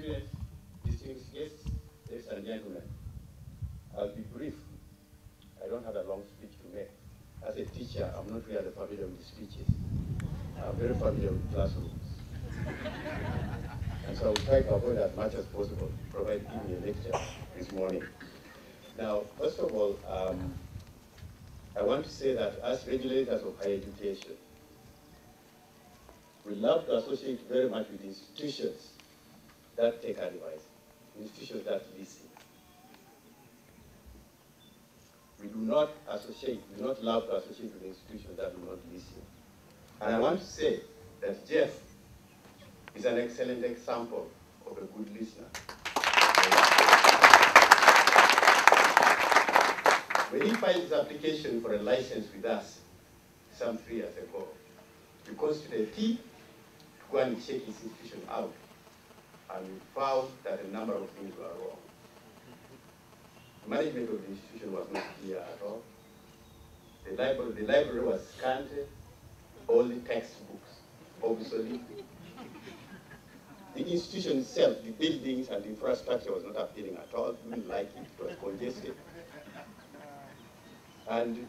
President, distinguished guests, ladies and gentlemen, I'll be brief. I don't have a long speech to make. As a teacher, I'm not really familiar with speeches. I'm very familiar with classrooms. And so I will try to avoid as much as possible, provided giving a lecture this morning. Now, first of all, I want to say that as regulators of higher education, we love to associate very much with institutions that take advice, institutions that listen. We do not love to associate with institutions that do not listen. And I want to say that Jeff is an excellent example of a good listener. When he filed his application for a license with us some 3 years ago, we constituted a team to go and check his institution out. And we found that a number of things were wrong. The management of the institution was not clear at all. The library was scanty, all the textbooks obsolete. The institution itself, the buildings and the infrastructure was not appealing at all. We didn't like it, it was congested. And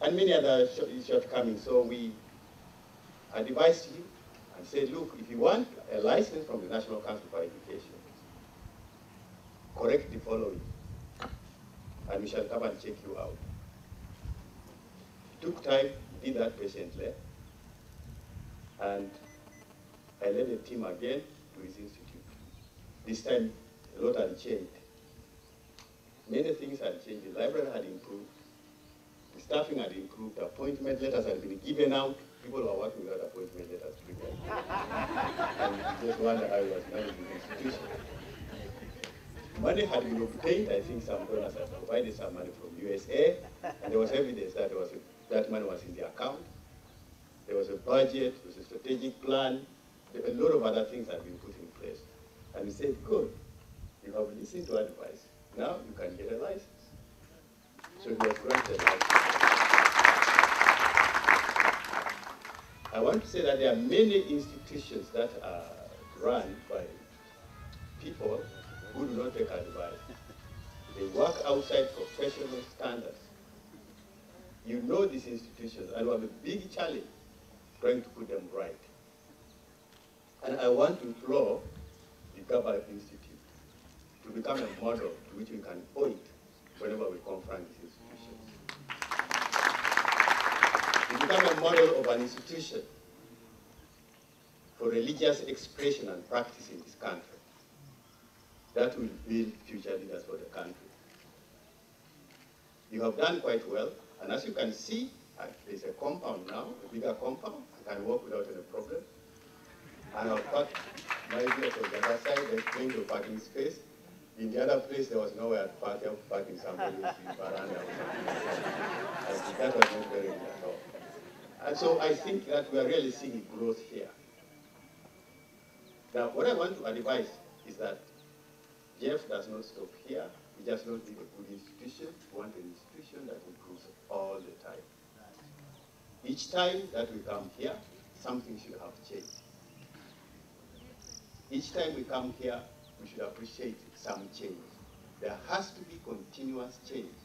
many other shortcomings. So we advised him and said, look, if you want a license from the National Council for Education, correct the following, and we shall come and check you out. It took time, did that patiently, and I led a team again to his institute. This time, a lot had changed. Many things had changed. The library had improved. The staffing had improved. Appointment letters had been given out. People were working without appointment letters given out. And you just wonder how he was managing the institution. Money had been obtained. I think some donors had provided some money from USA, and there was evidence that that money was in the account. There was a budget, there was a strategic plan. A lot of other things had been put in place. And we said, good, you have listened to advice. Now you can get a license. So he was granted a license. I want to say that there are many institutions that are run by people who do not take advice. They work outside professional standards. You know these institutions, and we have a big challenge trying to put them right. And I want to implore the Gaba Institute to become a model to which we can point whenever we confront these institutions. To become a model of an institution for religious expression and practice in this country. That will build future leaders for the country. You have done quite well, and as you can see, there's a compound now, a bigger compound. I can walk without any problem. And I've parked my vehicle on the other side, there's plenty of parking space. In the other place, there was nowhere to park, I was parking somewhere in the veranda or something. That was not very good at all. And so I think that we are really seeing growth here. Now, what I want to advise is that Jeff does not stop here. We just don't need a good institution. We want an institution that improves all the time. Each time that we come here, something should have changed. Each time we come here, we should appreciate some change. There has to be continuous change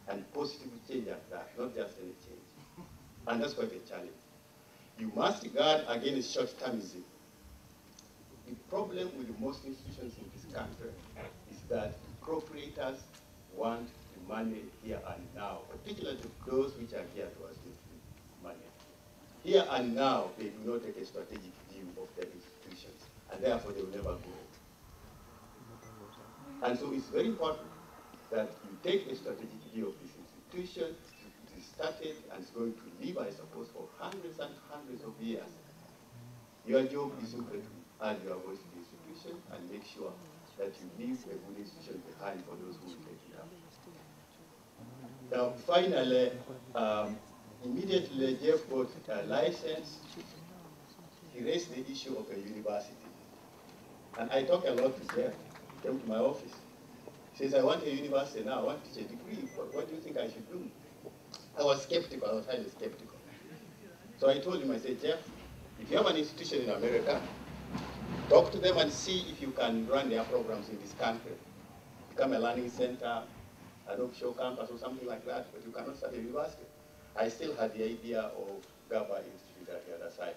and positive change at that, not just any change. And that's quite a challenge. You must guard against short-termism. The problem with most institutions in this country is that proprietors want the money here and now, particularly those which are here to us with money. Here and now, they do not take a strategic view of their institutions, and therefore they will never grow. And so it's very important that you take a strategic view of this institution. It is started and it's going to live, I suppose, for hundreds and hundreds of years. Your job is simply to add your voice to the institution and make sure that you leave a good institution behind for those who will take it up. Now, finally, immediately Jeff got a license. He raised the issue of a university. And I talked a lot to Jeff. He came to my office. He says, I want a university now. I want to teach a degree. What do you think I should do? I was skeptical. I was highly skeptical. So I told him, I said, Jeff, if you have an institution in America, Talk to them and see if you can run their programs in this country. Become a learning center, an offshore campus or something like that, but you cannot start a university. I still had the idea of Gaba Institute at the other side.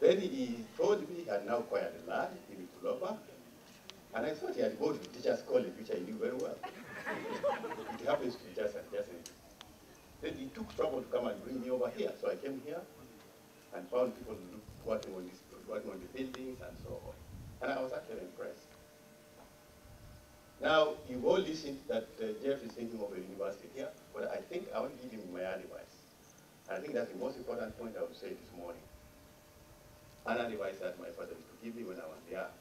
Then he told me he had now acquired a land in Kuloba, and I thought he had gone to Teachers College, which I knew very well. It happens to be just adjacent. Then he took trouble to come and bring me over here, so I came here and found people working on the buildings and so on. And I was actually impressed. Now, you've all listened that Jeff is thinking of a university here, but I think I want to give him my advice. And I think that's the most important point I would say this morning. An advice that my father used to give me when I was young.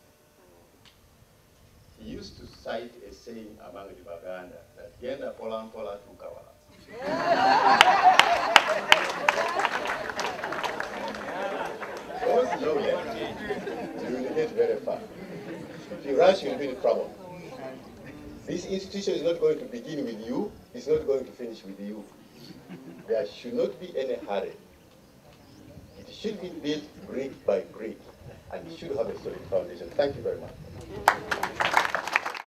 He used to cite a saying among the Baganda that Genda Polam Pola Tukawala. Go slowly, you will get very far. If you rush, you'll be in trouble. This institution is not going to begin with you, it's not going to finish with you. There should not be any hurry. It should be built brick by brick, and it should have a solid foundation. Thank you very much.